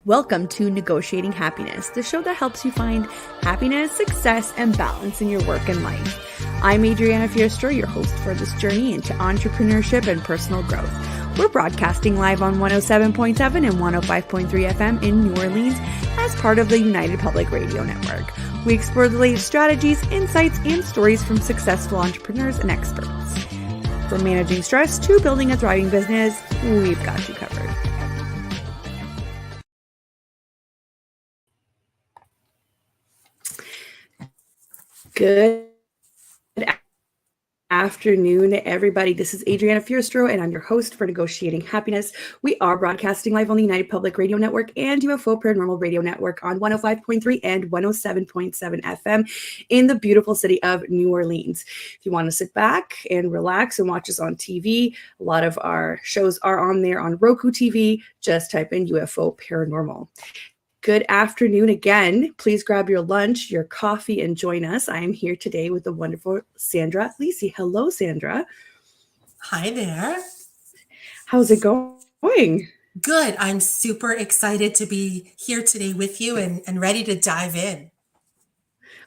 Welcome to Negotiating Happiness, the show that helps you find happiness, success, and balance in your work and life. I'm Adriana, your host for this journey into entrepreneurship and personal growth. We're broadcasting live on 107.7 and 105.3 FM in New Orleans as part of the United Public Radio Network. We explore the latest strategies, insights, and stories from successful entrepreneurs and experts. From managing stress to building a thriving business, we've got you covered. Good afternoon, everybody. This is Adriana and I'm your host for Negotiating Happiness. We are broadcasting live on the United Public Radio Network and UFO Paranormal Radio Network on 105.3 and 107.7 FM in the beautiful city of New Orleans. If you want to sit back and relax and watch us on TV, a lot of our shows are on there on Roku TV. Just type in UFO Paranormal. Good afternoon again. Please grab your lunch, your coffee, and join us. I am here today with the wonderful Sandra Lisi. Hello, Sandra. Hi there. How's it going? Good. I'm super excited to be here today with you and ready to dive in.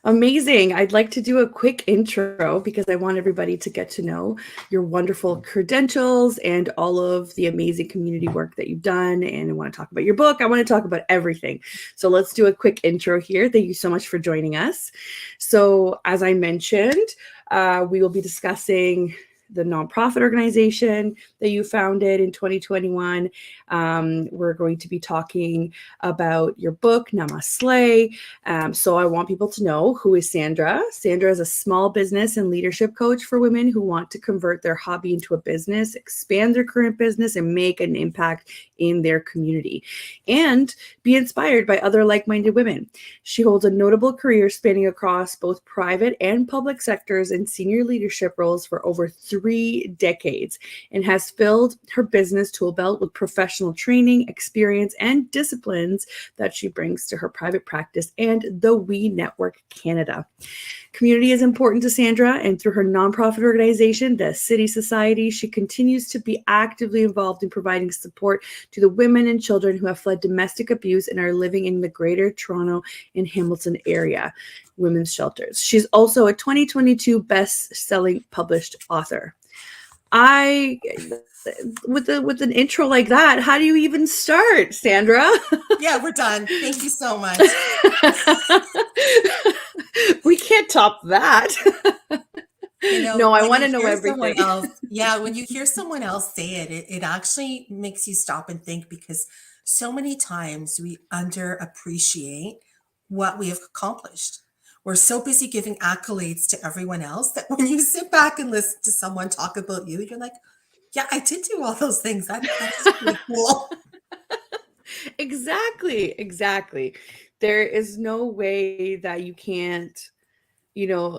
Amazing. I'd like to do a quick intro because I want everybody to get to know your wonderful credentials and all of the amazing community work that you've done. And I want to talk about your book. I want to talk about everything. So let's do a quick intro here. Thank you so much for joining us. So as I mentioned, we will be discussing the nonprofit organization that you founded in 2021. We're going to be talking about your book, Namaslay. So I want people to know, who is Sandra? Sandra is a small business and leadership coach for women who want to convert their hobby into a business, expand their current business, and make an impact in their community, and be inspired by other like-minded women. She holds a notable career spanning across both private and public sectors in senior leadership roles for over 3 decades, and has filled her business tool belt with professional training, experience, and disciplines that she brings to her private practice and the We Network Canada. Community is important to Sandra, and through her nonprofit organization, the City Society, she continues to be actively involved in providing support to the women and children who have fled domestic abuse and are living in the Greater Toronto and Hamilton area women's shelters. She's also a 2022 best-selling published author. With an intro like that, how do you even start, Sandra? Yeah, we're done. Thank you so much. We can't top that. No, I want to know everything. When you hear someone else say it actually makes you stop and think, because so many times we underappreciate what we have accomplished. We're so busy giving accolades to everyone else that when you sit back and listen to someone talk about you, you're like, yeah, I did do all those things. That's pretty cool. Exactly. There is no way that you can't,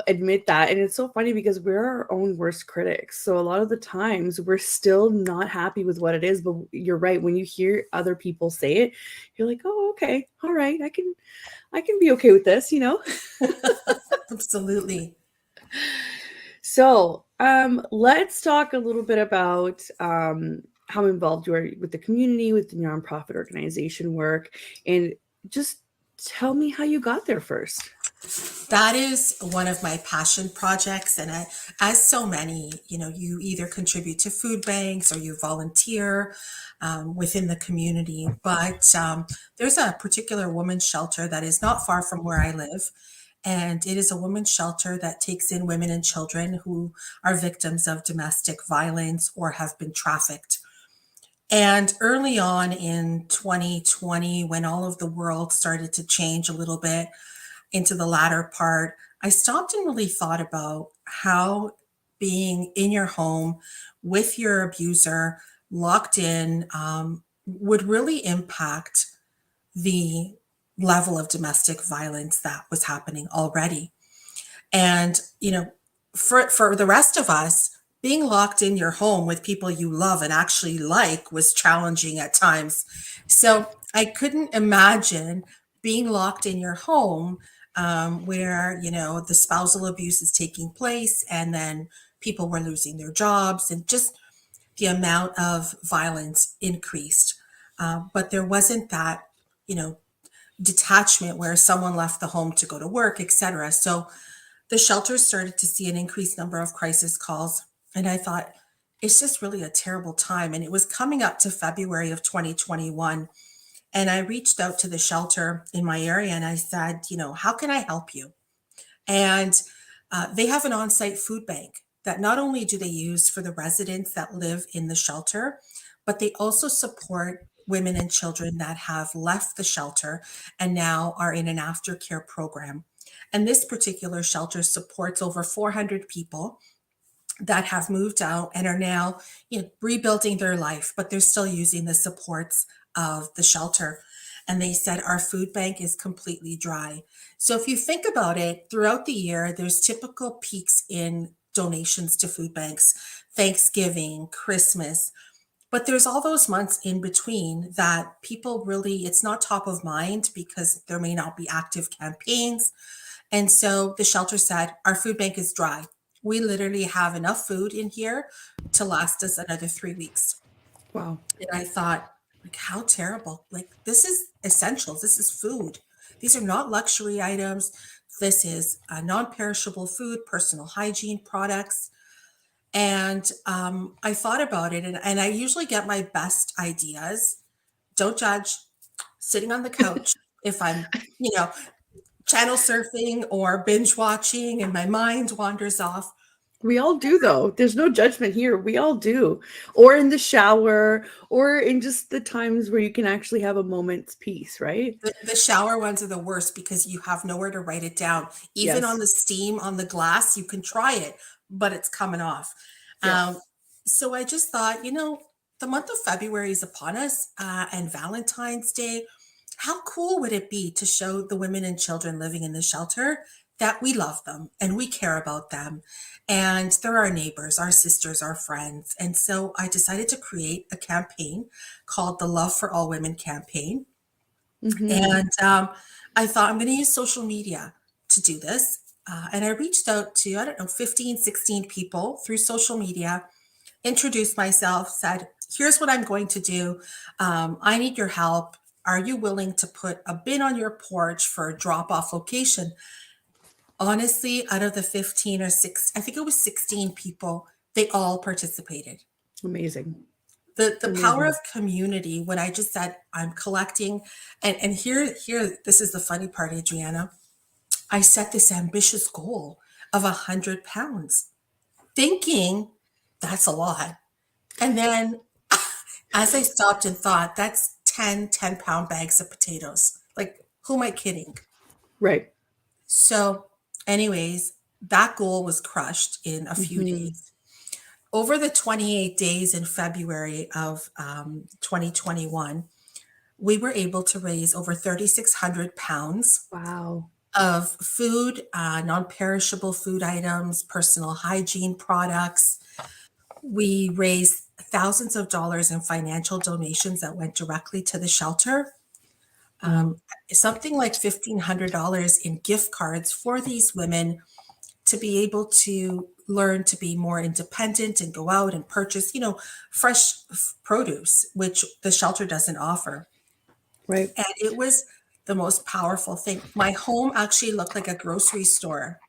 admit that. And it's so funny because we're our own worst critics. So a lot of the times we're still not happy with what it is. But you're right. When you hear other people say it, you're like, oh, okay. All right. I can be okay with this, Absolutely. So let's talk a little bit about how involved you are with the community, with the nonprofit organization work, and just tell me how you got there first. That is one of my passion projects. And as so many, you either contribute to food banks or you volunteer within the community. But there's a particular women's shelter that is not far from where I live. And it is a women's shelter that takes in women and children who are victims of domestic violence or have been trafficked. And early on in 2020, when all of the world started to change a little bit into the latter part, I stopped and really thought about how being in your home with your abuser, locked in, would really impact the level of domestic violence that was happening already. And, for the rest of us, being locked in your home with people you love and actually like was challenging at times. So I couldn't imagine being locked in your home where, the spousal abuse is taking place and then people were losing their jobs and just the amount of violence increased. But there wasn't that you know, detachment where someone left the home to go to work, etc. So the shelter started to see an increased number of crisis calls. And I thought, it's just really a terrible time. And it was coming up to February of 2021. And I reached out to the shelter in my area and I said, how can I help you? And they have an on site food bank that not only do they use for the residents that live in the shelter, but they also support women and children that have left the shelter and now are in an aftercare program. And this particular shelter supports over 400 people that have moved out and are now, rebuilding their life, but they're still using the supports of the shelter. And they said our food bank is completely dry. So if you think about it, throughout the year, there's typical peaks in donations to food banks, Thanksgiving, Christmas, but there's all those months in between that people really, it's not top of mind because there may not be active campaigns. And so the shelter said, our food bank is dry. We literally have enough food in here to last us another 3 weeks. Wow. And I thought, like, how terrible. Like, this is essentials. This is food. These are not luxury items. This is non-perishable food, personal hygiene products. And I thought about it, and I usually get my best ideas. Don't judge. Sitting on the couch, if I'm, channel surfing or binge watching and my mind wanders off. We all do, though. There's no judgment here. We all do. Or in the shower, or in just the times where you can actually have a moment's peace, right? The shower ones are the worst because you have nowhere to write it down. Even on Yes. the steam on the glass, you can try it, but it's coming off. Yes. Um, so I just thought, the month of February is upon us, and Valentine's Day. How cool would it be to show the women and children living in the shelter that we love them and we care about them? And they're our neighbors, our sisters, our friends. And so I decided to create a campaign called the Love for All Women campaign. Mm-hmm. And I thought I'm going to use social media to do this. And I reached out to, I don't know, 15, 16 people through social media, introduced myself, said, here's what I'm going to do. I need your help. Are you willing to put a bin on your porch for a drop off location? Honestly, out of the 15 or 6, I think it was 16 people, they all participated. Amazing. The power of Amazing. community, when I just said I'm collecting, and here this is the funny part, Adriana. I set this ambitious goal of 100 pounds, thinking that's a lot. And then as I stopped and thought, that's 10-pound bags of potatoes. Like, who am I kidding? Right. So, anyways, that goal was crushed in a few Mm-hmm. days. Over the 28 days in February of 2021, we were able to raise over 3,600 pounds Wow. of food, non perishable food items, personal hygiene products. We raised thousands of dollars in financial donations that went directly to the shelter. Wow. Um, Something like $1,500 in gift cards for these women to be able to learn to be more independent and go out and purchase, fresh produce, which the shelter doesn't offer. Right. And it was the most powerful thing. My home actually looked like a grocery store.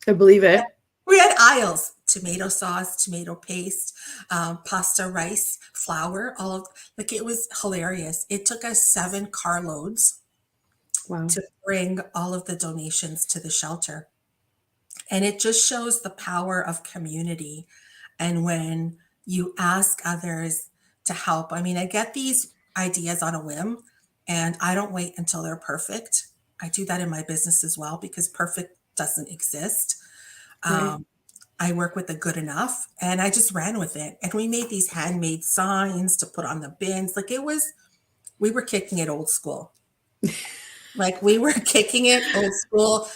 I believe it. We had aisles, tomato sauce, tomato paste, pasta, rice, flour, all of, like, it was hilarious. It took us 7 carloads Wow. to bring all of the donations to the shelter. And it just shows the power of community. And when you ask others to help, I mean, I get these ideas on a whim and I don't wait until they're perfect. I do that in my business as well because perfect doesn't exist. Right. Um, I work with the good enough and I just ran with it. And we made these handmade signs to put on the bins. Like, we were kicking it old school. Like, we were kicking it old school.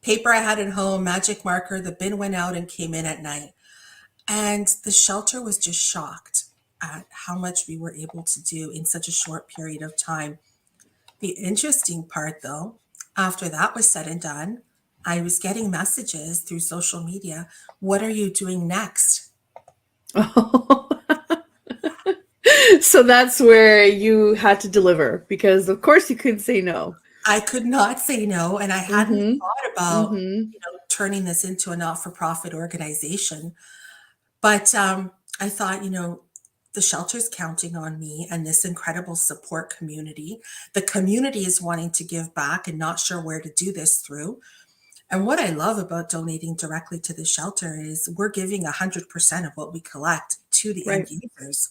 Paper I had at home, magic marker, the bin went out and came in at night. And the shelter was just shocked at how much we were able to do in such a short period of time. The interesting part, though, after that was said and done, I was getting messages through social media. What are you doing next? Oh. So that's where you had to deliver because, of course, you couldn't say no. I could not say no, and I hadn't Mm-hmm. thought about, Mm-hmm. turning this into a not-for-profit organization. But I thought, the shelter's counting on me and this incredible support community. The community is wanting to give back and not sure where to do this through. And what I love about donating directly to the shelter is we're giving 100% of what we collect to the end Right. users.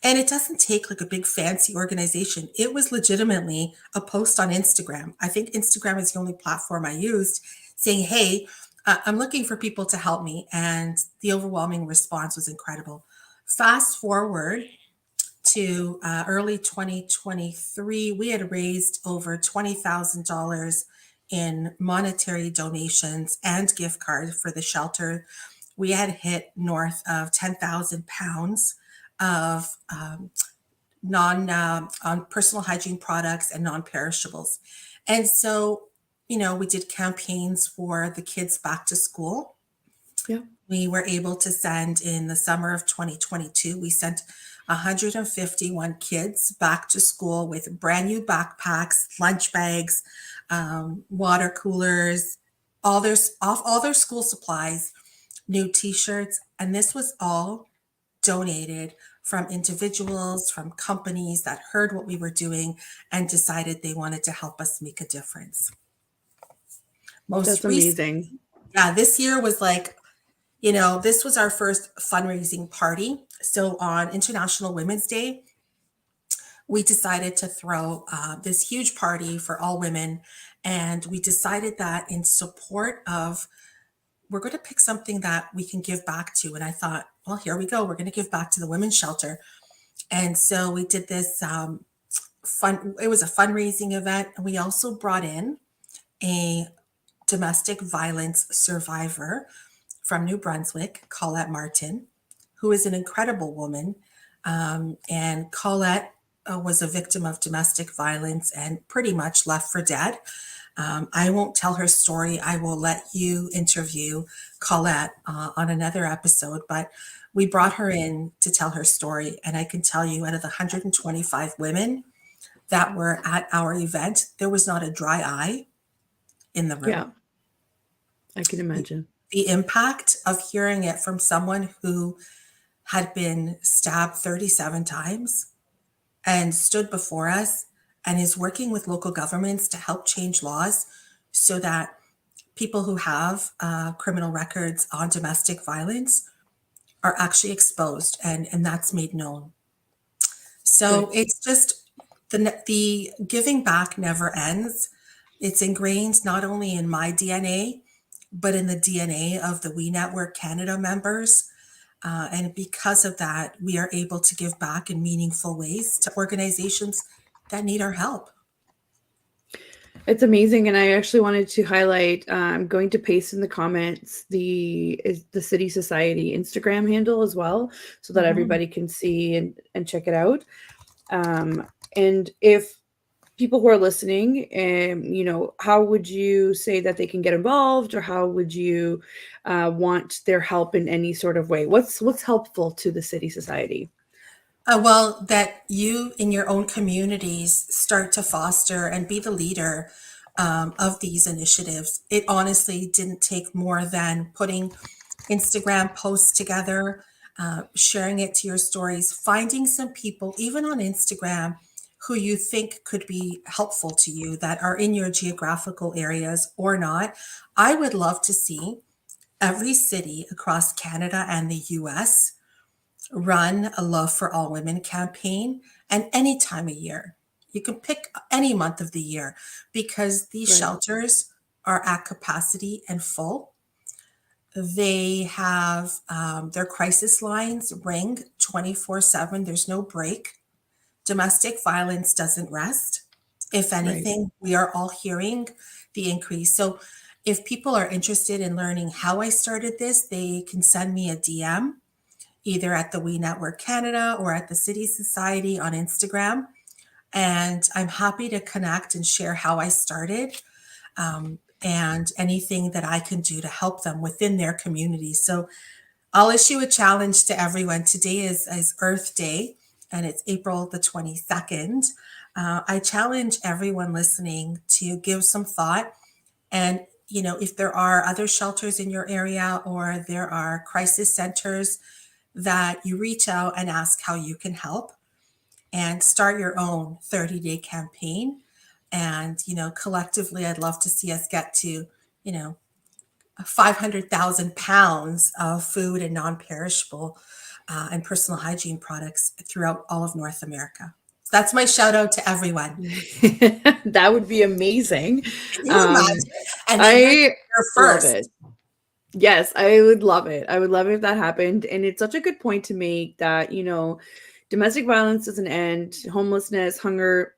And it doesn't take like a big fancy organization. It was legitimately a post on Instagram. I think Instagram is the only platform I used saying, hey, I'm looking for people to help me. And the overwhelming response was incredible. Fast forward to early 2023, we had raised over $20,000 in monetary donations and gift cards for the shelter. We had hit north of 10,000 pounds of non on personal hygiene products and non-perishables. And so, we did campaigns for the kids back to school. Yeah. We were able to send in the summer of 2022, we sent 151 kids back to school with brand new backpacks, lunch bags, water coolers, all their school supplies, new t-shirts, and this was all donated from individuals, from companies that heard what we were doing and decided they wanted to help us make a difference. That's Most recent, amazing. yeah, this year was like, this was our first fundraising party. So on International Women's Day, we decided to throw this huge party for all women. And we decided that in support of, we're going to pick something that we can give back to. And I thought, well, here we go. We're going to give back to the women's shelter. And so we did this it was a fundraising event. And we also brought in a domestic violence survivor from New Brunswick, Colette Martin, who is an incredible woman. And Colette was a victim of domestic violence and pretty much left for dead. I won't tell her story. I will let you interview Colette on another episode, but we brought her in to tell her story. And I can tell you, out of the 125 women that were at our event, there was not a dry eye in the room. Yeah, I can imagine. The impact of hearing it from someone who had been stabbed 37 times and stood before us and is working with local governments to help change laws so that people who have criminal records on domestic violence are actually exposed and that's made known. So Good. it's just the giving back never ends. It's ingrained not only in my DNA, but in the DNA of the We Network Canada members. And because of that, we are able to give back in meaningful ways to organizations that need our help. It's amazing, and I actually wanted to highlight. I'm going to paste in the comments the City Society Instagram handle as well, so that Mhm. everybody can see and check it out. And if people who are listening, how would you say that they can get involved, or how would you want their help in any sort of way? What's helpful to the City Society? Well, that you in your own communities start to foster and be the leader of these initiatives. It honestly didn't take more than putting Instagram posts together, sharing it to your stories, finding some people, even on Instagram, who you think could be helpful to you that are in your geographical areas or not. I would love to see every city across Canada and the US run a Love for All Women campaign, and any time of year. You can pick any month of the year because these Right. shelters are at capacity and full. They have their crisis lines ring 24/7. There's no break. Domestic violence doesn't rest. If Right. anything, we are all hearing the increase. So if people are interested in learning how I started this, they can send me a DM either at the We Network Canada or at the City Society on Instagram. And I'm happy to connect and share how I started and anything that I can do to help them within their community. So I'll issue a challenge to everyone. Today is Earth Day. and it's April the 22nd. I challenge everyone listening to give some thought. And, if there are other shelters in your area or there are crisis centers, that you reach out and ask how you can help and start your own 30-day campaign. And, collectively, I'd love to see us get to, 500,000 pounds of food and non-perishable and personal hygiene products throughout all of North America. So that's my shout out to everyone. That would be amazing. Can you imagine? And then I you're love first. it. Yes, I would love it. I would love it if that happened. And it's such a good point to make that, domestic violence doesn't end, homelessness, hunger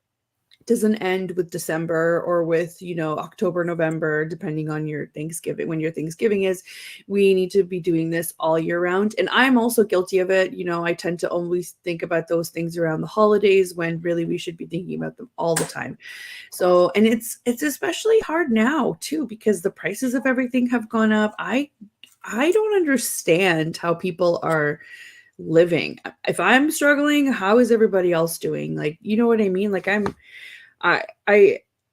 doesn't end with December or with, October, November, depending on your Thanksgiving, when your Thanksgiving is. We need to be doing this all year round. And I'm also guilty of it. I tend to always think about those things around the holidays when really we should be thinking about them all the time. So, and it's especially hard now too, because the prices of everything have gone up. I don't understand how people are living. If I'm struggling, how is everybody else doing? Like, you know what I mean? Like I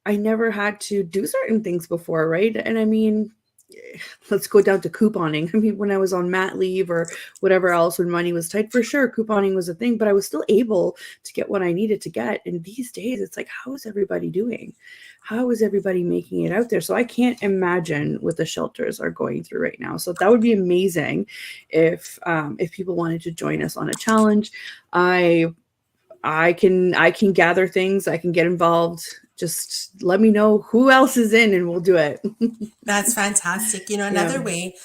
I never had to do certain things before, right? And I mean, let's go down to couponing. I mean, when I was on mat leave or whatever else, when money was tight, for sure, couponing was a thing, but I was still able to get what I needed to get. And these days, it's like, how is everybody doing? How is everybody making it out there? So I can't imagine what the shelters are going through right now. So that would be amazing if people wanted to join us on a challenge. I can gather things. I can get involved. Just let me know who else is in and we'll do it. That's fantastic. Another way,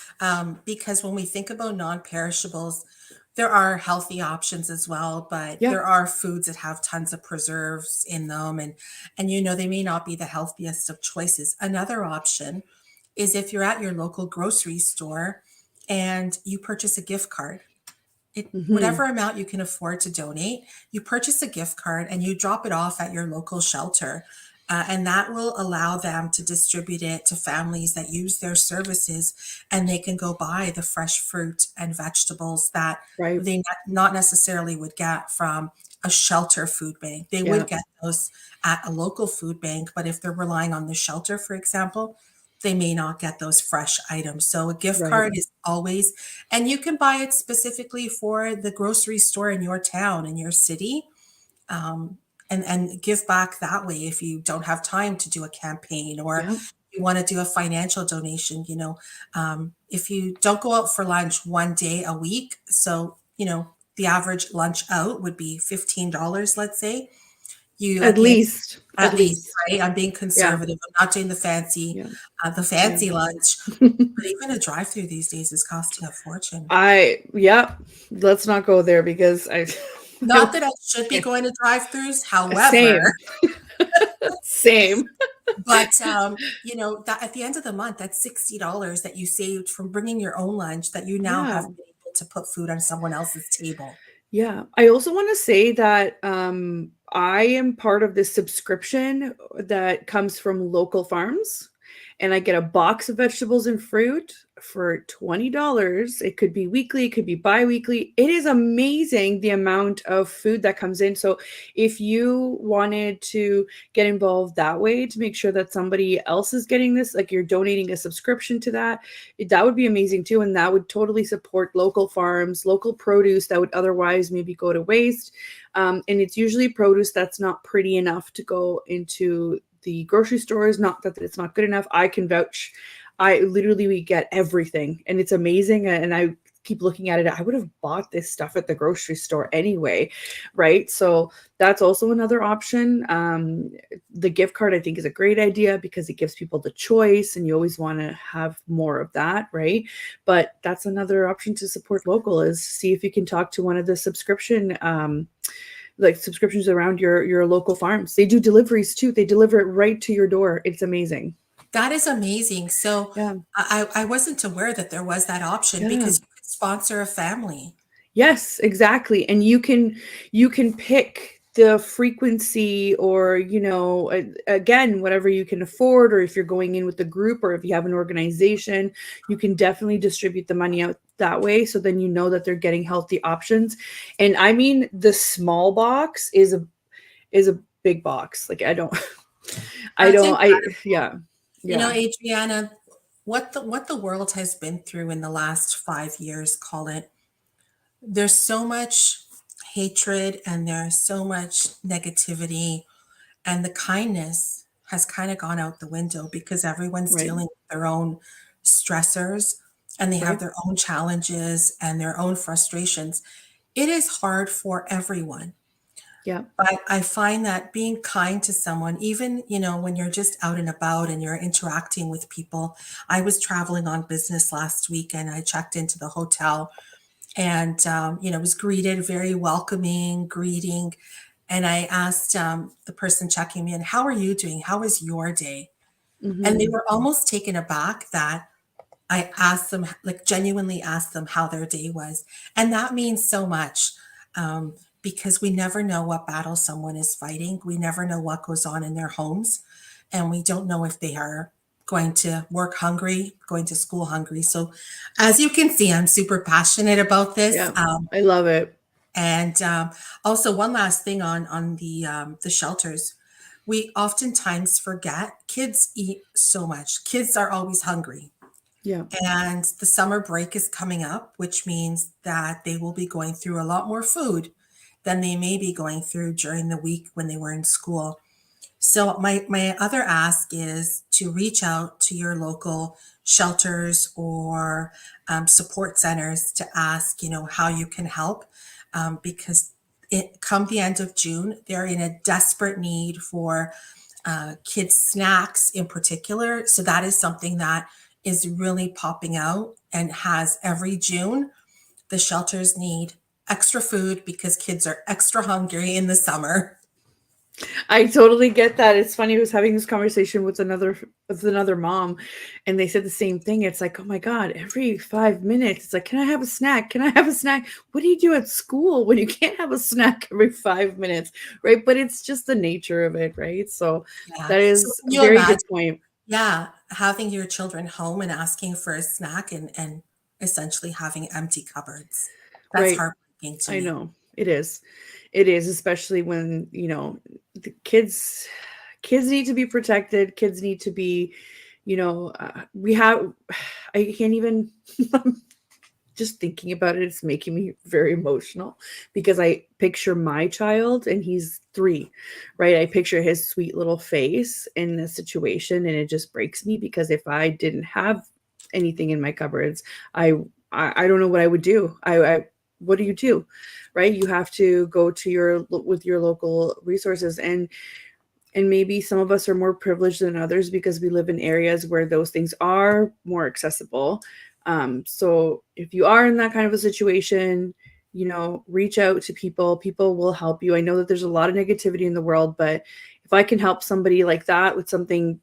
because when we think about non-perishables, there are healthy options as well, but Yeah. there are foods that have tons of preserves in them, and they may not be the healthiest of choices. Another option is if you're at your local grocery store and you purchase a gift card. Whatever amount you can afford to donate, you purchase a gift card and you drop it off at your local shelter. And that will allow them to distribute it to families that use their services, and they can go buy the fresh fruit and vegetables that Right. they not necessarily would get from a shelter food bank. They would get those at a local food bank, but if they're relying on the shelter, for example, they may not get those fresh items. So a gift Right. card is always, and you can buy it specifically for the grocery store in your town, in your city, and give back that way if you don't have time to do a campaign or Yeah. you want to do a financial donation. If you don't go out for lunch one day a week, so the average lunch out would be $15, let's say. You At least. at least, right? I'm being Yeah. conservative. I'm not doing the fancy, Yeah. the Yeah. fancy lunch. But even a drive-through these days is costing a fortune. Let's not go there because Not that I should be going to drive-throughs, however, Same. but that at the end of the month, that's $60 that you saved from bringing your own lunch that you now Yeah. have been able to put food on someone else's table. Yeah. I also want to say that I am part of this subscription that comes from local farms, and I get a box of vegetables and fruit for $20. It could be weekly, it could be bi-weekly. It is amazing the amount of food that comes in. So if you wanted to get involved that way to make sure that somebody else is getting this, like you're donating a subscription to that, that would be amazing too. And that would totally support local farms, local produce that would otherwise maybe go to waste. And it's usually produce that's not pretty enough to go into the grocery stores. Not that it's not good enough. I can vouch. We get everything, and it's amazing. And I keep looking at it. I would have bought this stuff at the grocery store anyway, right? So that's also another option. The gift card, I think, is a great idea because it gives people the choice, and you always want to have more of that, right? But that's another option to support local, is see if you can talk to one of the subscriptions around your local farms. They do deliveries too. They deliver it right to your door. It's amazing. That is amazing. So Yeah. I wasn't aware that there was that option because you could sponsor a family. Yes, exactly. And you can pick the frequency, or again, whatever you can afford, or if you're going in with a group or if you have an organization, you can definitely distribute the money out that way. So then you know that they're getting healthy options. And I mean, the small box is a big box. Like That's incredible. yeah. Yeah. Adriana, what the world has been through in the last 5 years, call it, there's so much hatred and there's so much negativity, and the kindness has kind of gone out the window because everyone's Right. dealing with their own stressors and they have Right. their own challenges and their own frustrations. It is hard for everyone. Yeah. But I find that being kind to someone, even, when you're just out and about and you're interacting with people. I was traveling on business last week and I checked into the hotel and, was greeted very welcoming greeting. And I asked the person checking me in, how are you doing? How was your day? And they Hmm. were almost taken aback that I asked them, like genuinely asked them how their day was. And that means so much, because we never know what battle someone is fighting. We never know what goes on in their homes. And we don't know if they are going to work hungry, going to school hungry. So, as you can see, I'm super passionate about this. Yeah. I love it. And Also, one last thing on the shelters, we oftentimes forget kids eat so much. Kids are always hungry. Yeah. And the summer break is coming up, which means that they will be going through a lot more food than they may be going through during the week when they were in school. So my other ask is to reach out to your local shelters or support centers to ask, how you can help, because come the end of June, they're in a desperate need for kids snacks in particular. So that is something that is really popping out and has every June. The shelters need extra food because kids are extra hungry in the summer. I totally get that. It's funny. I was having this conversation with another mom, and they said the same thing. It's like, oh my God, every 5 minutes, it's like, can I have a snack? Can I have a snack? What do you do at school when you can't have a snack every 5 minutes, right? But it's just the nature of it, right? So Yeah. that So is can a you very imagine, good point. yeah, having your children home and asking for a snack and essentially having empty cupboards? That's Right. heartbreaking to I me. know it is. It is, especially when, the kids need to be protected. Kids need to be, we have, I can't even, just thinking about it, it's making me very emotional because I picture my child and he's 3, right? I picture his sweet little face in this situation and it just breaks me because if I didn't have anything in my cupboards, I I don't know what I would do. What do you do? Right? You have to go to with your local resources and maybe some of us are more privileged than others because we live in areas where those things are more accessible. So if you are in that kind of a situation, reach out to people. People will help you. I know that there's a lot of negativity in the world, but if I can help somebody like that with something,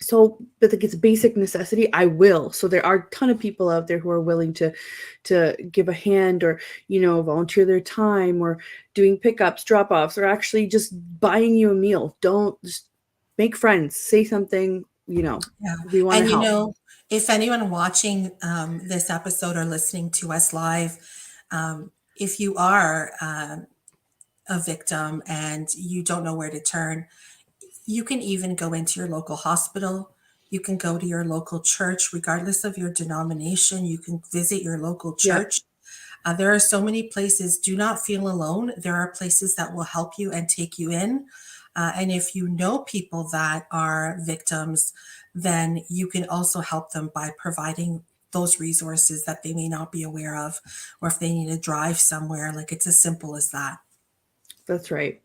so but like it's a basic necessity, I will. So there are a ton of people out there who are willing to give a hand or volunteer their time or doing pickups, drop-offs, or actually just buying you a meal. Don't just make friends, say something, Yeah. we want to And help. if anyone watching this episode or listening to us live, if you are a victim and you don't know where to turn, you can even go into your local hospital. You can go to your local church, regardless of your denomination. You can visit your local Yeah, church. There are so many places. Do not feel alone. There are places that will help you and take you in. And if you know people that are victims, then you can also help them by providing those resources that they may not be aware of, or if they need to drive somewhere, like it's as simple as that. that's right.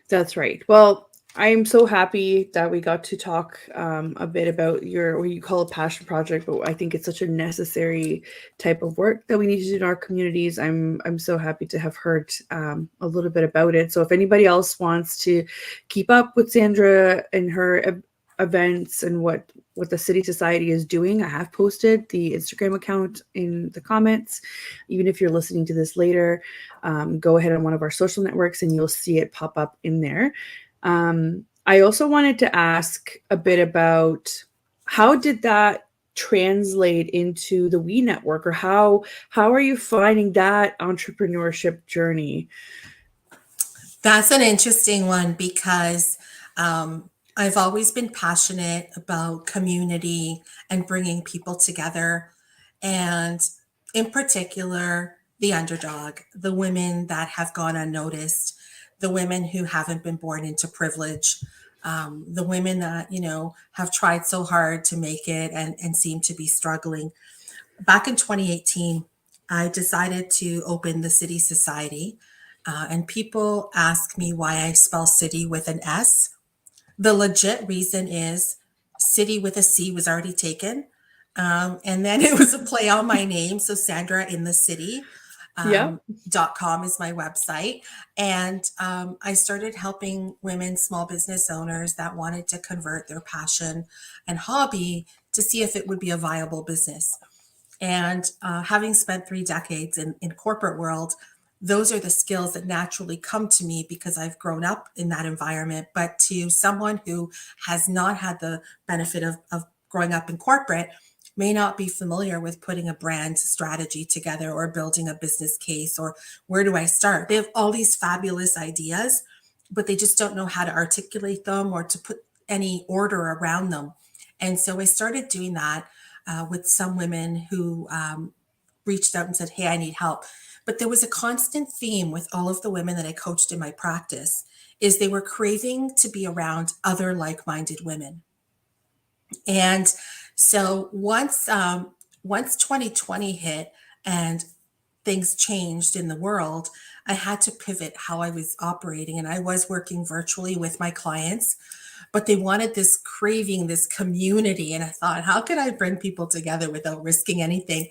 That's right. Well, I'm so happy that we got to talk a bit about your what you call a passion project, but I think it's such a necessary type of work that we need to do in our communities. I'm so happy to have heard a little bit about it. So if anybody else wants to keep up with Sandra and her events and what the City Society is doing, I have posted the Instagram account in the comments. Even if you're listening to this later, go ahead on one of our social networks and you'll see it pop up in there. I also wanted to ask a bit about how did that translate into the We Network, or how are you finding that entrepreneurship journey? That's an interesting one because I've always been passionate about community and bringing people together. And in particular, the underdog, the women that have gone unnoticed, the women who haven't been born into privilege, the women that, have tried so hard to make it and seem to be struggling. Back in 2018, I decided to open the City Society. And people ask me why I spell city with an S. The legit reason is city with a C was already taken. And then it was a play on my name. So Sandra in the City. Yep. .com is my website. And I started helping women, small business owners that wanted to convert their passion and hobby to see if it would be a viable business. And having spent 3 decades in corporate world, those are the skills that naturally come to me because I've grown up in that environment. But to someone who has not had the benefit of growing up in corporate, may not be familiar with putting a brand strategy together or building a business case, or where do I start? They have all these fabulous ideas, but they just don't know how to articulate them or to put any order around them. And so I started doing that with some women who reached out and said, "Hey, I need help." But there was a constant theme with all of the women that I coached in my practice is they were craving to be around other like-minded women. And so once 2020 hit and things changed in the world, I had to pivot how I was operating. And I was working virtually with my clients, but they wanted this craving, this community. And I thought, how could I bring people together without risking anything?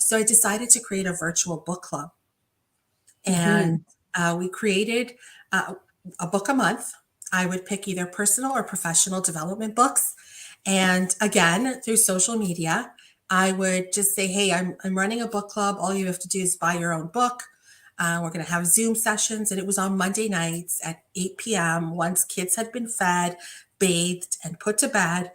So I decided to create a virtual book club. Mm-hmm. And we created a book a month. I would pick either personal or professional development books. And again, through social media, I would just say, "Hey, I'm running a book club. All you have to do is buy your own book. We're going to have Zoom sessions." And it was on Monday nights at 8 p.m. Once kids had been fed, bathed, and put to bed,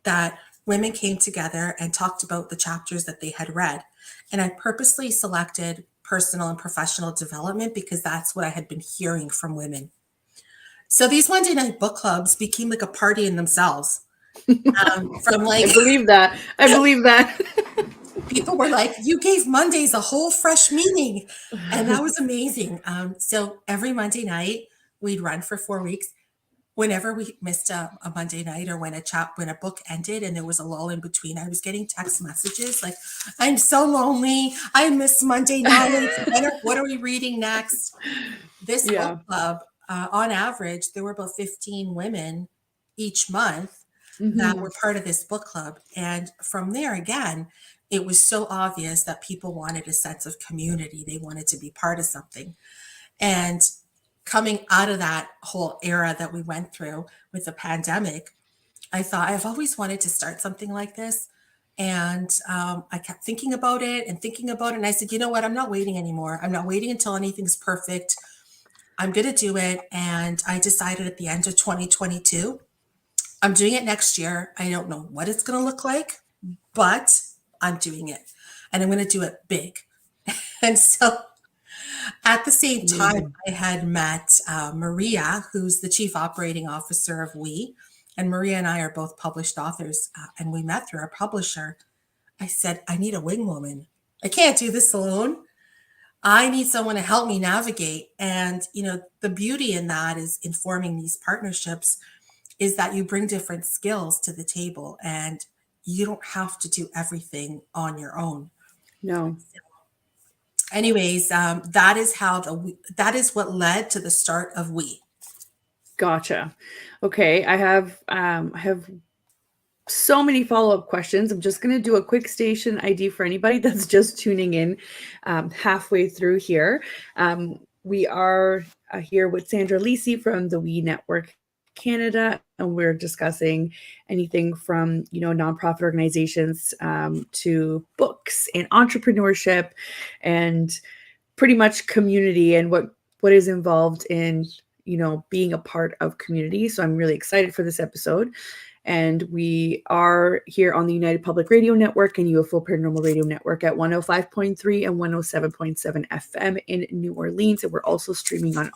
that women came together and talked about the chapters that they had read. And I purposely selected personal and professional development because that's what I had been hearing from women. So these Monday night book clubs became like a party in themselves. From like I believe that. I believe that. people were like, "You gave Mondays a whole fresh meaning." And that was amazing. So every Monday night we'd run for 4 weeks. Whenever we missed a Monday night, or when a book ended and there was a lull in between, I was getting text messages like, "I'm so lonely. I miss Monday nights. What are we reading next?" This book Yeah. club, on average, there were about 15 women each month that Mm-hmm. were part of this book club. And from there, again, it was so obvious that people wanted a sense of community. They wanted to be part of something. And coming out of that whole era that we went through with the pandemic, I thought I've always wanted to start something like this. And I kept thinking about it and thinking about it. And I said, "You know what? I'm not waiting anymore. I'm not waiting until anything's perfect. I'm going to do it." And I decided at the end of 2022, I'm doing it next year. I don't know what it's going to look like, but I'm doing it, and I'm going to do it big. And so at the same time, Amazing. I had met Maria, who's the chief operating officer of We. And Maria and I are both published authors, and we met through our publisher. I said, "I need a wing woman. I can't do this alone. I need someone to help me navigate." And, the beauty in that is in forming these partnerships is that you bring different skills to the table and you don't have to do everything on your own. No. Anyways, that is what led to the start of We. Gotcha. Okay. I have so many follow-up questions. I'm just going to do a quick station ID for anybody that's just tuning in halfway through here. We are here with Sandra Lisi from the We Network Canada, and we're discussing anything from nonprofit organizations to books and entrepreneurship and pretty much community and what is involved in being a part of community. So I'm really excited for this episode. And we are here on the United Public Radio Network and UFO Paranormal Radio Network at 105.3 and 107.7 FM in New Orleans. And we're also streaming on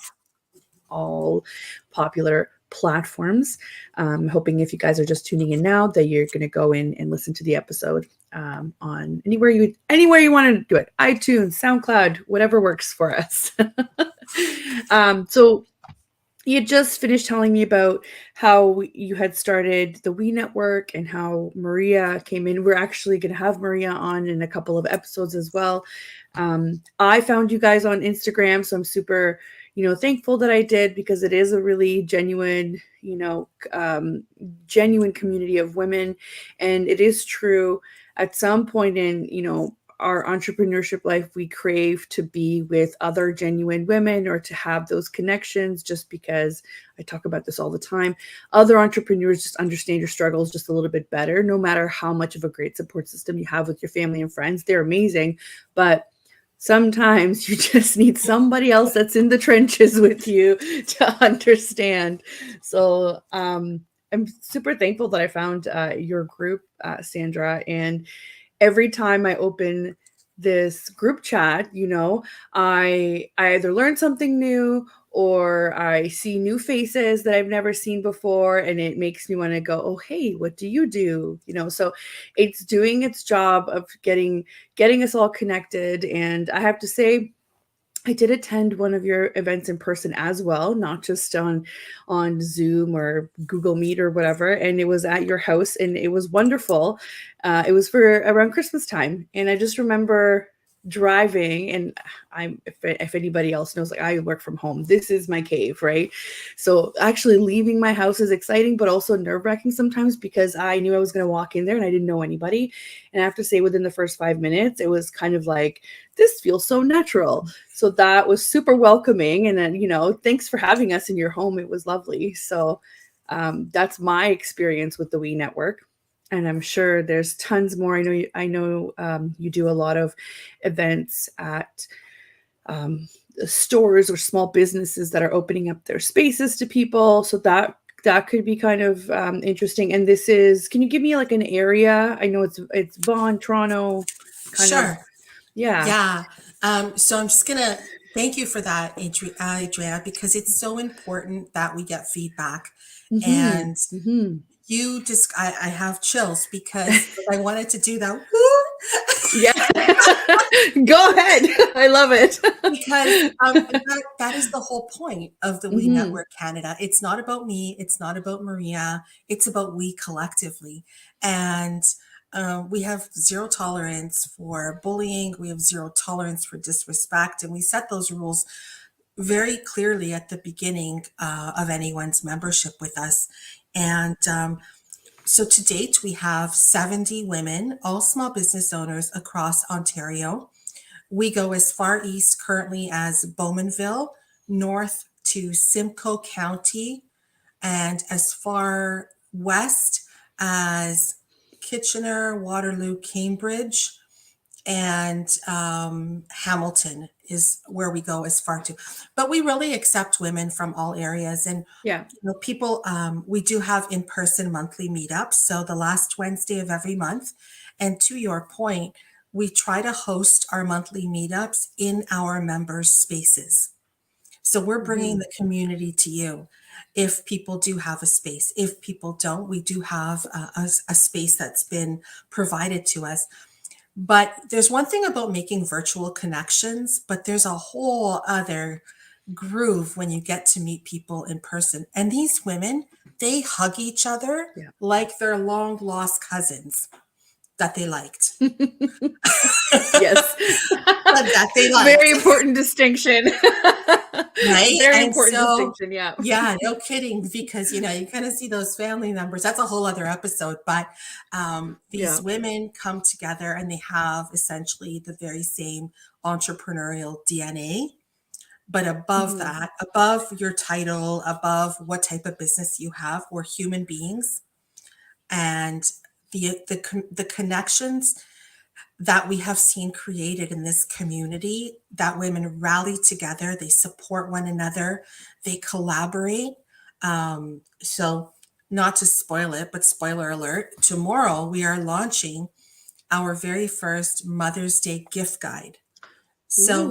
all popular platforms. Hoping if you guys are just tuning in now that you're going to go in and listen to the episode on anywhere you want to do it, iTunes, SoundCloud, whatever works for us. So you had just finished telling me about how you had started the We Network and how Maria came in. We're actually going to have Maria on in a couple of episodes as well. I found you guys on Instagram, so I'm super, thankful that I did, because it is a really genuine, genuine community of women. And it is true, at some point in, our entrepreneurship life, we crave to be with other genuine women or to have those connections, just because I talk about this all the time. Other entrepreneurs just understand your struggles just a little bit better, no matter how much of a great support system you have with your family and friends. They're amazing, but sometimes you just need somebody else that's in the trenches with you to understand. So I'm super thankful that I found your group, Sandra. And every time I open this group chat, I either learn something new or I see new faces that I've never seen before, and it makes me want to go, oh, hey, what do you do? So it's doing its job of getting us all connected. And I have to say, I did attend one of your events in person as well, not just on Zoom or Google Meet or whatever. And it was at your house, and it was wonderful. It was for around Christmas time, and I just remember driving, and if anybody else knows, like, I work from home. This is my cave, right? So actually leaving my house is exciting, but also nerve-wracking sometimes, because I knew I was going to walk in there and I didn't know anybody. And I have to say, within the first 5 minutes, it was kind of like, this feels so natural. So that was super welcoming. And then, thanks for having us in your home. It was lovely. So that's my experience with the We Network. And I'm sure there's tons more. I know you do a lot of events at stores or small businesses that are opening up their spaces to people. So that could be kind of interesting. And can you give me like an area? I know it's Vaughan, Toronto, kind of. Sure. Yeah. Yeah. So I'm just gonna thank you for that, Adriana, because it's so important that we get feedback. And you just, I have chills because I wanted to do that. Yeah. Go ahead. I love it. Because that is the whole point of the We Network Canada. It's not about me. It's not about Maria. It's about we collectively. And we have zero tolerance for bullying. We have zero tolerance for disrespect. And we set those rules very clearly at the beginning of anyone's membership with us. And so to date, we have 70 women, all small business owners across Ontario. We go as far east currently as Bowmanville, north to Simcoe County, and as far west as Kitchener, Waterloo, Cambridge, and Hamilton is where we go as far to. But we really accept women from all areas. And yeah, people, we do have in-person monthly meetups. So the last Wednesday of every month. And to your point, we try to host our monthly meetups in our members' spaces. So we're bringing the community to you. If people do have a space, if people don't, we do have a space that's been provided to us. But there's one thing about making virtual connections, but there's a whole other groove when you get to meet people in person. And these women, they hug each other like they're long lost cousins that they liked. Yes. That they liked. Very important distinction. Right? Very important distinction. Yeah. Yeah, no kidding. Because, you kind of see those family members. That's a whole other episode. But these women come together and they have essentially the very same entrepreneurial DNA. But above that, above your title, above what type of business you have, we're human beings. And the connections that we have seen created in this community, that women rally together, they support one another, they collaborate. So not to spoil it, but spoiler alert, tomorrow we are launching our very first Mother's Day gift guide. So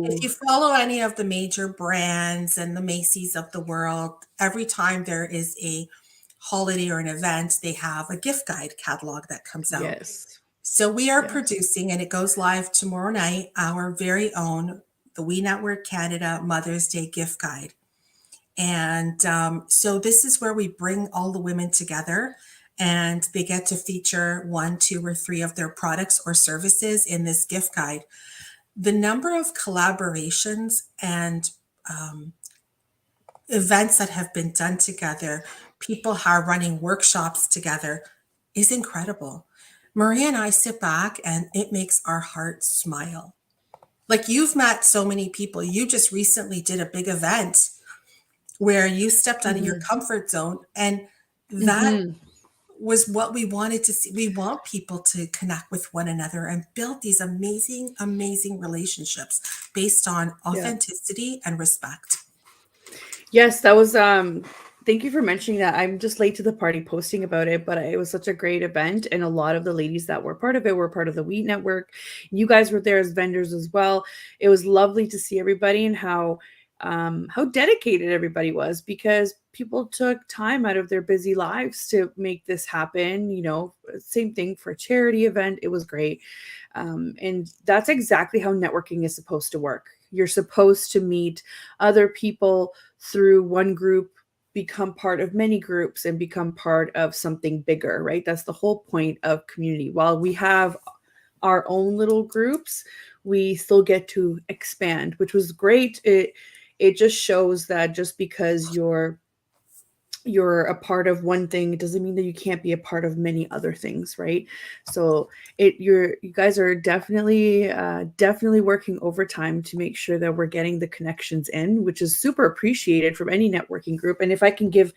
if Ooh. you follow any of the major brands and the Macy's of the world, every time there is a holiday or an event, they have a gift guide catalog that comes out. Yes. So we are Yes. producing, and it goes live tomorrow night, our very own, the We Network Canada Mother's Day gift guide. And so this is where we bring all the women together and they get to feature one, two, or three of their products or services in this gift guide. The number of collaborations and um, events that have been done together, people are running workshops together, is incredible. Maria and I sit back and it makes our hearts smile. Like you've met so many people. You just recently did a big event where you stepped out of your Hmm. comfort zone, and that Hmm. was what we wanted to see. We want people to connect with one another and build these amazing, amazing relationships based on Yeah. authenticity and respect. Yes, that was thank you for mentioning that. I'm just late to the party posting about it, but it was such a great event and a lot of the ladies that were part of it were part of the Wheat Network. You guys were there as vendors as well. It was lovely to see everybody and how dedicated everybody was because people took time out of their busy lives to make this happen, you know. Same thing for a charity event. It was great. And that's exactly how networking is supposed to work. You're supposed to meet other people through one group, become part of many groups, and become part of something bigger, right? That's the whole point of community. While we have our own little groups, we still get to expand, which was great. It just shows that just because you're a part of one thing, it doesn't mean that you can't be a part of many other things, right? So you guys are definitely working overtime to make sure that we're getting the connections in, which is super appreciated from any networking group. And if I can give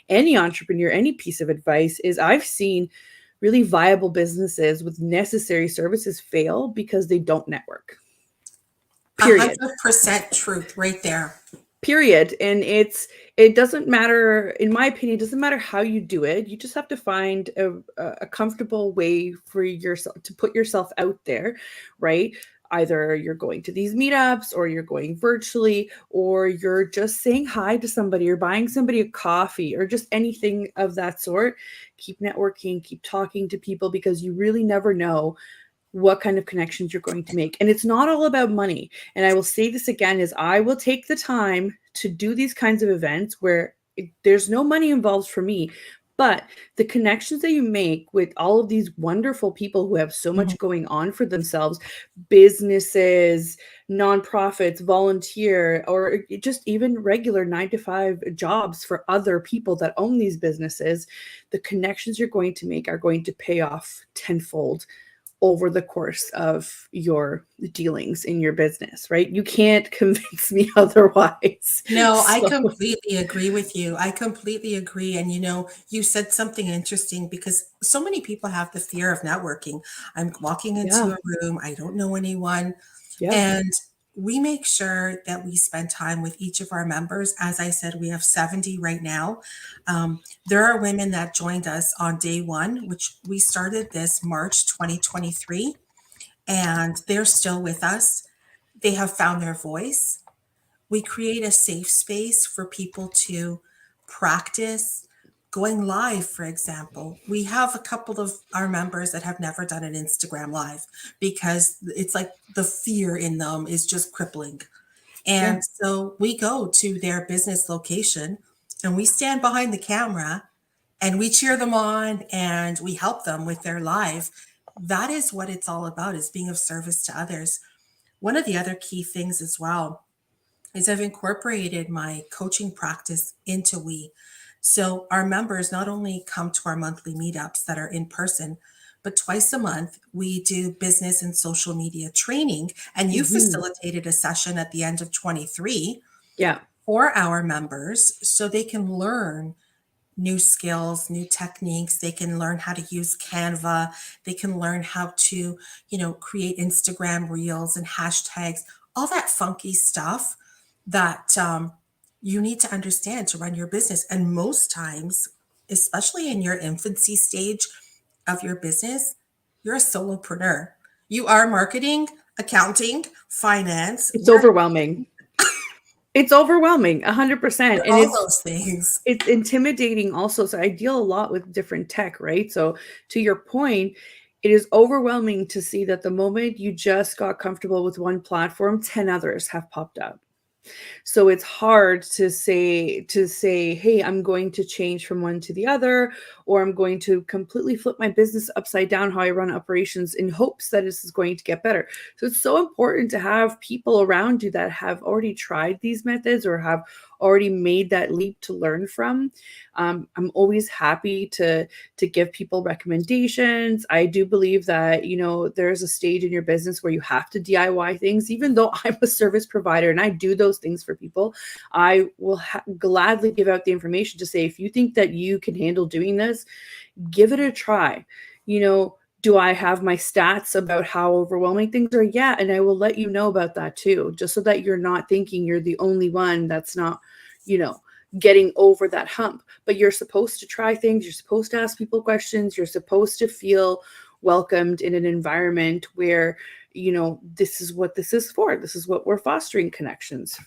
any entrepreneur any piece of advice, is I've seen really viable businesses with necessary services fail because they don't network. A Period. 100% truth right there. Period. And it doesn't matter, in my opinion, it doesn't matter how you do it. You just have to find a comfortable way for yourself to put yourself out there, right? Either you're going to these meetups or you're going virtually or you're just saying hi to somebody or buying somebody a coffee or just anything of that sort. Keep networking, keep talking to people because you really never know what kind of connections you're going to make. And it's not all about money. And I will say this again is I will take the time to do these kinds of events where there's no money involved for me, but the connections that you make with all of these wonderful people who have so Mhm. much going on for themselves, businesses, nonprofits, volunteer, or just even regular 9 to 5 jobs for other people that own these businesses, the connections you're going to make are going to pay off tenfold over the course of your dealings in your business, right? You can't convince me otherwise. No, I So, completely agree with you. I completely agree. And you said something interesting because so many people have the fear of networking. I'm walking into yeah, a room, I don't know anyone. yeah. And we make sure that we spend time with each of our members. As I said, we have 70 right now. There are women that joined us on day one, which we started this March 2023, and they're still with us. They have found their voice. We create a safe space for people to practice going live, for example. We have a couple of our members that have never done an Instagram live because it's like the fear in them is just crippling. Yeah. And so we go to their business location and we stand behind the camera and we cheer them on and we help them with their live. That is what it's all about, is being of service to others. One of the other key things as well is I've incorporated my coaching practice into We. So our members not only come to our monthly meetups that are in person, but twice a month we do business and social media training. And you Hmm. facilitated a session at the end of 23 Yeah. for our members so they can learn new skills, new techniques. They can learn how to use Canva. They can learn how to, create Instagram reels and hashtags, all that funky stuff that you need to understand to run your business. And most times, especially in your infancy stage of your business, you're a solopreneur. You are marketing, accounting, finance. It's overwhelming. It's overwhelming, 100%. You're And all those things. it's intimidating also. So I deal a lot with different tech, right? So to your point, it is overwhelming to see that the moment you just got comfortable with one platform, 10 others have popped up. So it's hard to say, hey, I'm going to change from one to the other, or I'm going to completely flip my business upside down how I run operations in hopes that this is going to get better. So it's so important to have people around you that have already tried these methods or have already made that leap to learn from. I'm always happy to give people recommendations. I do believe that, there's a stage in your business where you have to DIY things. Even though I'm a service provider and I do those things for people, I will gladly give out the information to say, if you think that you can handle doing this, give it a try. Do I have my stats about how overwhelming things are? Yeah. And I will let you know about that too, just so that you're not thinking you're the only one that's not, getting over that hump. But you're supposed to try things. You're supposed to ask people questions. You're supposed to feel welcomed in an environment where, this is what this is for. This is what we're fostering connections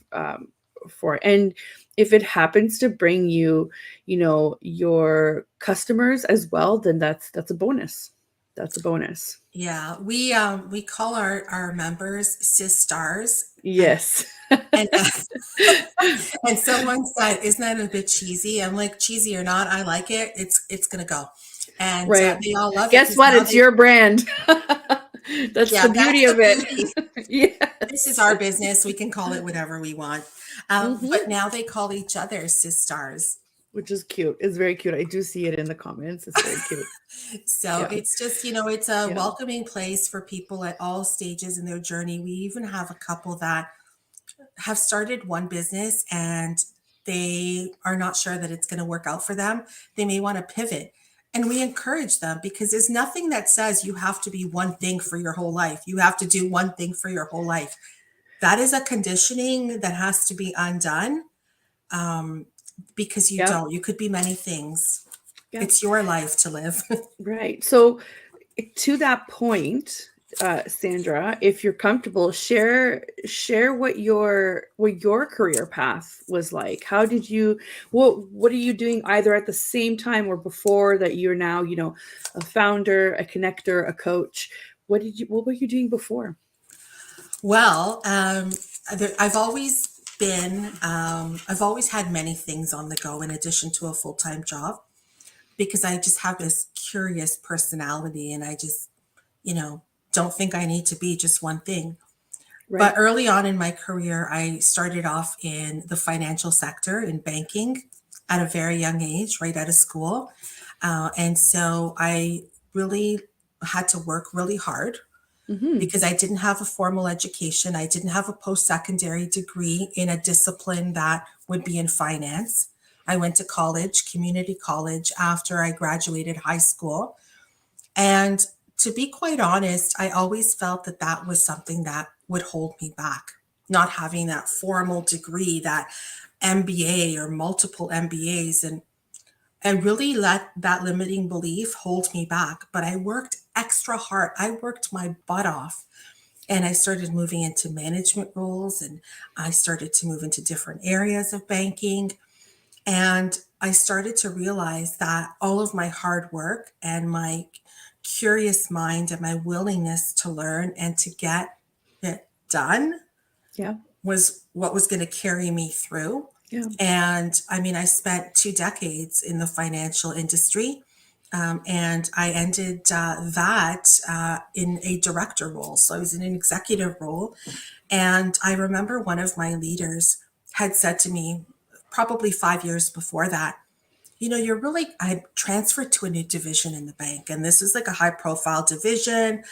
for. And if it happens to bring you, your customers as well, then that's a bonus. That's a bonus. Yeah, we call our members sis stars, Yes. and and someone said, "Isn't that a bit cheesy?" I'm like, "Cheesy or not, I like it. It's gonna go," and Right. they all love it Guess because what? now It's your brand. That's yeah, the that's beauty the of it. beauty. This is Yes. our business. We can call it whatever we want, but Hmm. now they call each other sis stars. Which is cute. It's very cute. I do see it in the comments. It's very cute. So Yeah. it's just, it's a Yeah. welcoming place for people at all stages in their journey. We even have a couple that have started one business and they are not sure that it's going to work out for them. They may want to pivot. And we encourage them because there's nothing that says you have to be one thing for your whole life. You have to do one thing for your whole life. That is a conditioning that has to be undone, um, because you Yeah. don't. You could be many things. Yeah. It's your life to live. Right. So to that point, Sandra, if you're comfortable, share what your career path was like. How did you what are you doing either at the same time or before that you're now, a founder, a connector, a coach? What were you doing before? Well, I've always I've always had many things on the go in addition to a full-time job because I just have this curious personality and I just, you know, don't think I need to be just one thing. But Right. early on in my career, I started off in the financial sector in banking at a very young age, right out of school. And so I really had to work really hard Hmm. because I didn't have a formal education. I didn't have a post secondary degree in a discipline that would be in finance. I went to college, community college, after I graduated high school. And to be quite honest, I always felt that that was something that would hold me back, not having that formal degree, that MBA or multiple MBAs. And really let that limiting belief hold me back. But I worked extra hard. I worked my butt off and I started moving into management roles and I started to move into different areas of banking. And I started to realize that all of my hard work and my curious mind and my willingness to learn and to get it done Yeah. was what was going to carry me through. Yeah. And I mean, I spent 2 decades in the financial industry. And I ended that in a director role. So I was in an executive role. And I remember one of my leaders had said to me, probably 5 years before that, you're really, I transferred to a new division in the bank. And this is like a high profile division.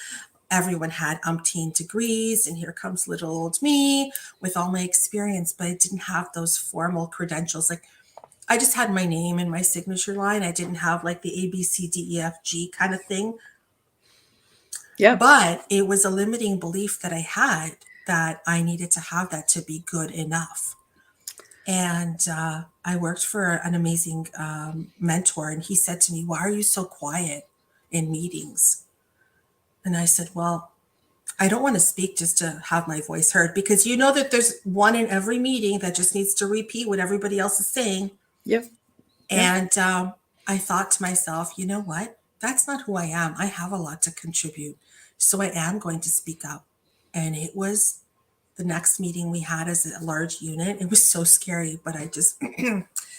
Everyone had umpteen degrees, and here comes little old me with all my experience, but I didn't have those formal credentials. Like I just had my name and my signature line. I didn't have like the ABCDEFG kind of thing. Yeah. But it was a limiting belief that I had that I needed to have that to be good enough. And I worked for an amazing mentor, and he said to me, "Why are you so quiet in meetings?" And I said, "Well, I don't want to speak just to have my voice heard, because you know that there's one in every meeting that just needs to repeat what everybody else is saying." Yep. Yep. And I thought to myself, you know what? That's not who I am. I have a lot to contribute. So I am going to speak up. And it was the next meeting we had as a large unit. It was so scary, but I just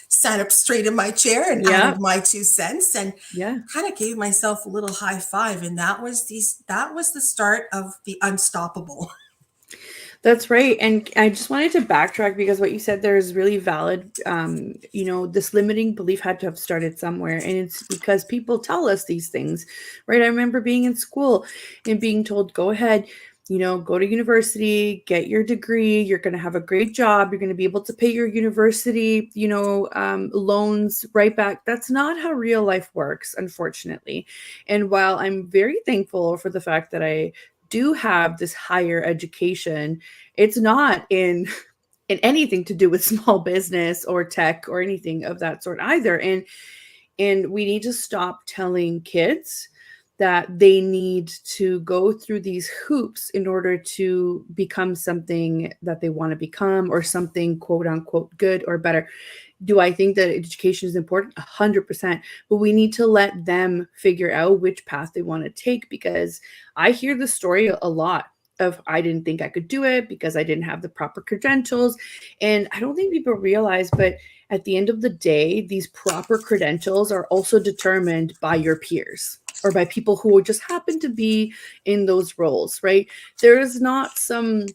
sat up straight in my chair and Yeah. added my 2 cents and Yeah. kind of gave myself a little high five. And that was the start of the unstoppable. That's right. And I just wanted to backtrack because what you said there is really valid. This limiting belief had to have started somewhere. And it's because people tell us these things, right? I remember being in school and being told, go ahead, go to university, get your degree. You're going to have a great job. You're going to be able to pay your university, loans right back. That's not how real life works, unfortunately. And while I'm very thankful for the fact that I do have this higher education, it's not in anything to do with small business or tech or anything of that sort either. And we need to stop telling kids that they need to go through these hoops in order to become something that they want to become, or something quote unquote good or better. Do I think that education is important? 100%. But we need to let them figure out which path they want to take, because I hear the story a lot of, I didn't think I could do it because I didn't have the proper credentials. And I don't think people realize, but at the end of the day, these proper credentials are also determined by your peers or by people who just happen to be in those roles, right? There is not some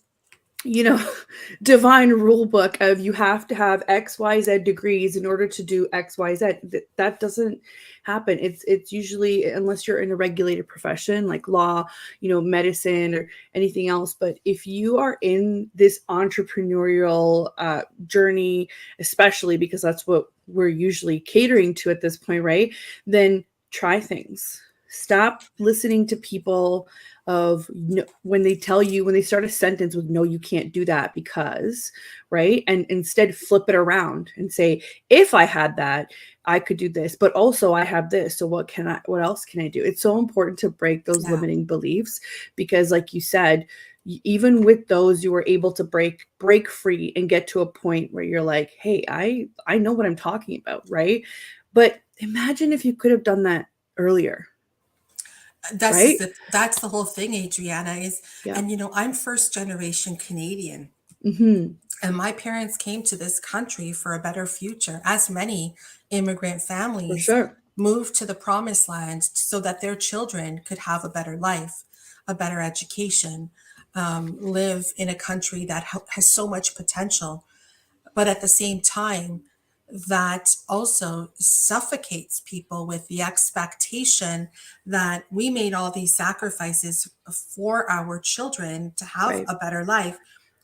divine rule book of you have to have XYZ degrees in order to do XYZ. That doesn't happen. It's usually, unless you're in a regulated profession like law, medicine, or anything else. But if you are in this entrepreneurial journey, especially because that's what we're usually catering to at this point, right? Then try things. Stop listening to people of no, when they start a sentence with no, you can't do that because, right? And instead flip it around and say, if I had that, I could do this, but also I have this. So what else can I do? It's so important to break those Yeah. limiting beliefs, because like you said, even with those, you were able to break free and get to a point where you're like, hey, I know what I'm talking about, right? But imagine if you could have done that earlier, right? That's the whole thing, Adriana, is, Yeah. and I'm first generation Canadian. Mm-hmm. And my parents came to this country for a better future, as many immigrant For families sure. moved to the promised land so that their children could have a better life, a better education, live in a country that has so much potential. But at the same time, that also suffocates people with the expectation that we made all these sacrifices for our children to have Right. a better life.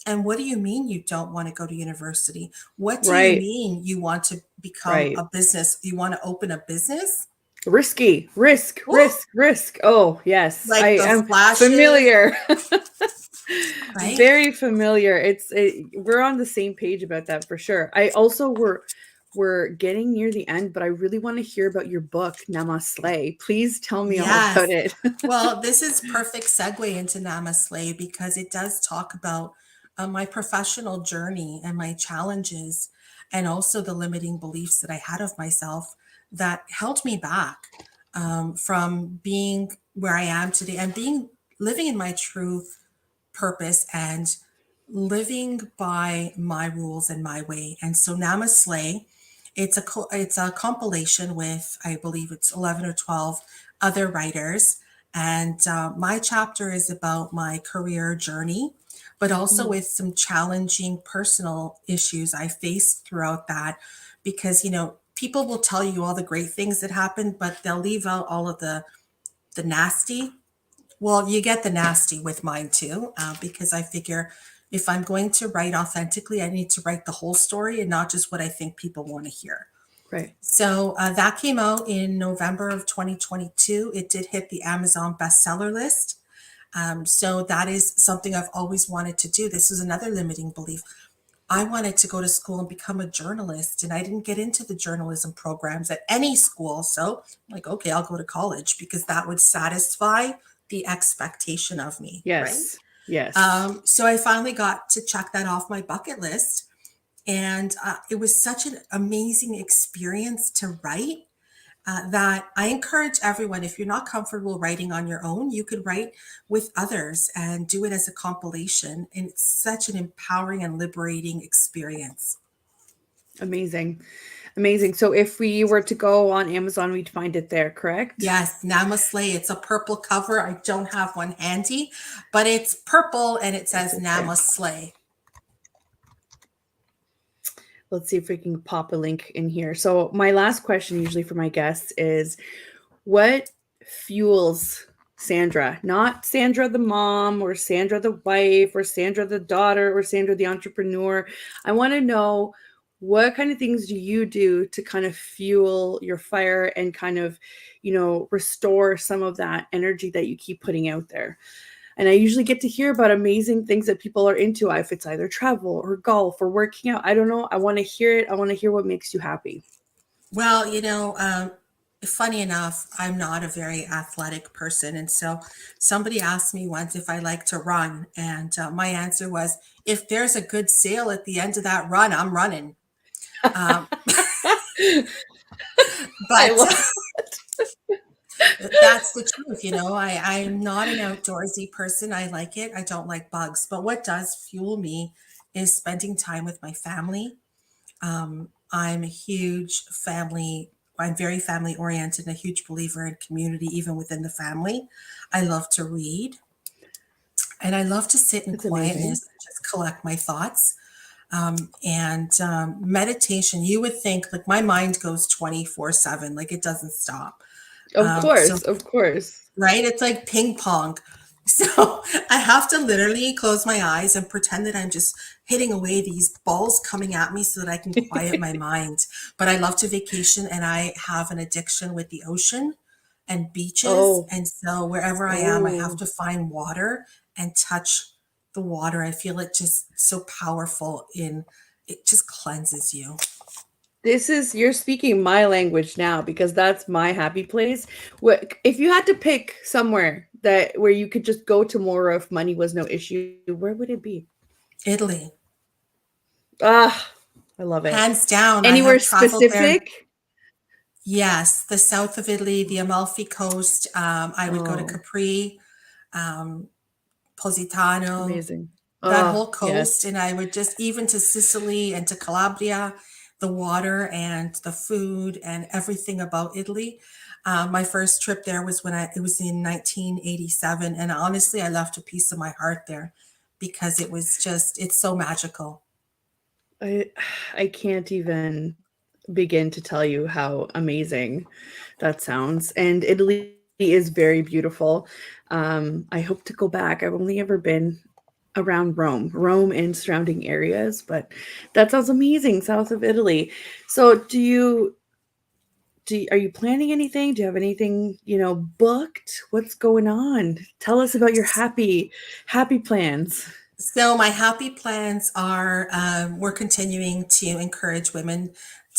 And what do you mean you don't want to go to university? What do you Right. mean you want to become a Right. business? You want to open a business? Risky. Risk, Ooh, risk, risk. Oh, yes. I like the am flashes, familiar. right? Very familiar. We're on the same page about that for sure. I also we're getting near the end, but I really want to hear about your book, Namaslay. Please tell me all about Yes. it. Well, this is perfect segue into Namaslay because it does talk about my professional journey and my challenges, and also the limiting beliefs that I had of myself that held me back from being where I am today and being living in my true purpose and living by my rules and my way. And so Namaslay, it's a compilation with, I believe it's 11 or 12 other writers. And my chapter is about my career journey, but also Mm, with some challenging personal issues I faced throughout that. Because, people will tell you all the great things that happened, but they'll leave out all of the nasty. Well, you get the nasty with mine too, because I figure if I'm going to write authentically, I need to write the whole story and not just what I think people want to hear. right. So that came out in November of 2022. It did hit the Amazon bestseller list. So that is something I've always wanted to do. This is another limiting belief. I wanted to go to school and become a journalist, and I didn't get into the journalism programs at any school. So I'm like, okay, I'll go to college because that would satisfy the expectation of me, right? Yes. Yes. So I finally got to check that off my bucket list. And it was such an amazing experience to write that I encourage everyone, if you're not comfortable writing on your own, you could write with others and do it as a compilation. And it's such an empowering and liberating experience. Amazing. Amazing. So if we were to go on Amazon, we'd find it there, correct? Yes, Namaslay. It's a purple cover. I don't have one handy, but it's purple and it That's says okay. Namaslay. Let's see if we can pop a link in here. So my last question usually for my guests is what fuels Sandra? Not Sandra the mom or Sandra the wife or Sandra the daughter or Sandra the entrepreneur. I want to know what kind of things do you do to kind of fuel your fire and kind of, restore some of that energy that you keep putting out there? And I usually get to hear about amazing things that people are into, if it's either travel or golf or working out. I don't know. I want to hear it. I want to hear what makes you happy. Well, funny enough, I'm not a very athletic person. And so somebody asked me once if I like to run. And my answer was, if there's a good sale at the end of that run, I'm running. Um, I but love that's the truth. I'm not an outdoorsy person. I like it. I don't like bugs. But what does fuel me is spending time with my family. I'm a huge family. I'm very family oriented and a huge believer in community, even within the family. I love to read and I love to sit in It's amazing. quietness and just collect my thoughts. And meditation, you would think like my mind goes 24/7, like it doesn't stop. Of So course. Of course. right? It's like ping pong. So I have to literally close my eyes and pretend that I'm just hitting away these balls coming at me so that I can quiet my mind. But I love to vacation and I have an addiction with the ocean and beaches. Oh, And so wherever I am, I have oh. to find water and touch the water. I feel it just so powerful it just cleanses you. You're speaking my language now because that's my happy place. What if you had to pick somewhere where you could just go to more if money was no issue, where would it be? Italy. Ah, I love it. Hands down, I Anywhere have traveled there. specific? Yes, the south of Italy, the Amalfi Coast. I would go to Oh, Capri, um, Positano, amazing. that Oh, whole coast, yes. and I would just even to Sicily and to Calabria, the water and the food and everything about Italy. My first trip there was it was in 1987, and honestly, I left a piece of my heart there because it's so magical. I I can't even begin to tell you how amazing that sounds. And Italy is very beautiful. I hope to go back. I've only ever been around Rome and surrounding areas, but that sounds amazing, south of Italy. So are you planning anything? Do you have anything, booked? What's going on? Tell us about your happy plans. So my happy plans are we're continuing to encourage women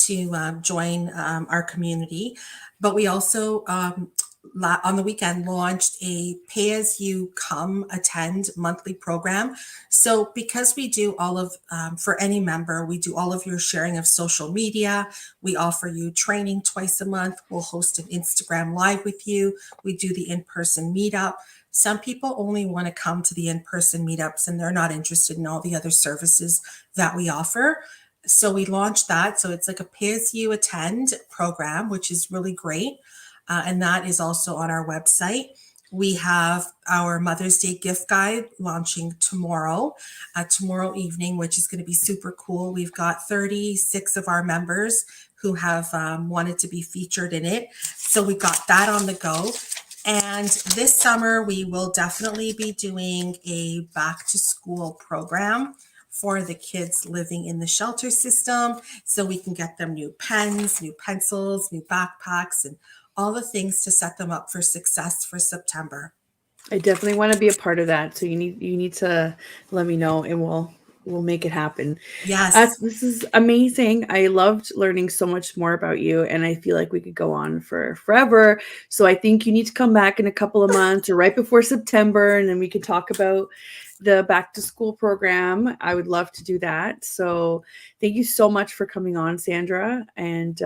to join our community, but we also on the weekend launched a pay as you come attend monthly program. So because we do all of for any member, we do all of your sharing of social media. We offer you training twice a month. We'll host an Instagram live with you. We do the in-person meetup. Some people only want to come to the in-person meetups and they're not interested in all the other services that we offer. So we launched that. So it's like a pay as you attend program, which is really great. And that is also on our website. We have our Mother's Day gift guide launching tomorrow evening, which is going to be super cool. We've got 36 of our members who have wanted to be featured in it. So we got that on the go. And this summer, we will definitely be doing a back to school program for the kids living in the shelter system. So we can get them new pens, new pencils, new backpacks, and all the things to set them up for success for September. I definitely want to be a part of that. So you need to let me know and we'll make it happen. Yes. This is amazing. I loved learning so much more about you, and I feel like we could go on for forever. So I think you need to come back in a couple of months or right before September, and then we can talk about the back to school program. I would love to do that. So thank you so much for coming on, Sandra, and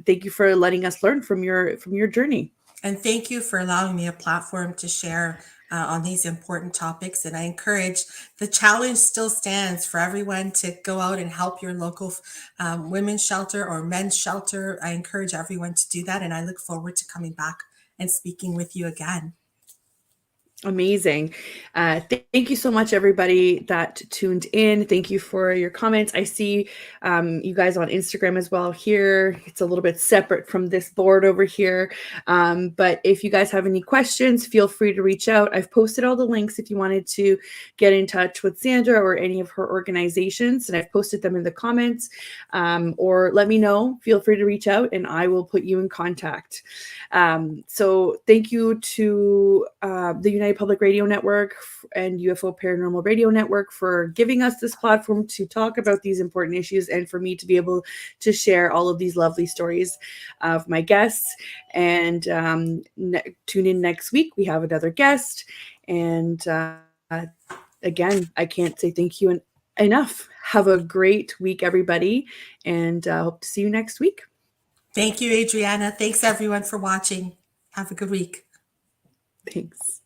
thank you for letting us learn from your journey. And thank you for allowing me a platform to share on these important topics. And I encourage, the challenge still stands for everyone to go out and help your local women's shelter or men's shelter. I encourage everyone to do that. And I look forward to coming back and speaking with you again. Amazing. Thank you so much, everybody that tuned in. Thank you for your comments. I see you guys on Instagram as well here. It's a little bit separate from this board over here. But if you guys have any questions, feel free to reach out. I've posted all the links if you wanted to get in touch with Sandra or any of her organizations, and I've posted them in the comments. Or let me know. Feel free to reach out and I will put you in contact. So thank you to the United Public Radio Network and UFO Paranormal Radio Network for giving us this platform to talk about these important issues and for me to be able to share all of these lovely stories of my guests. And tune in next week. We have another guest. And again, I can't say thank you enough. Have a great week, everybody. And hope to see you next week. Thank you, Adriana. Thanks, everyone, for watching. Have a good week. Thanks.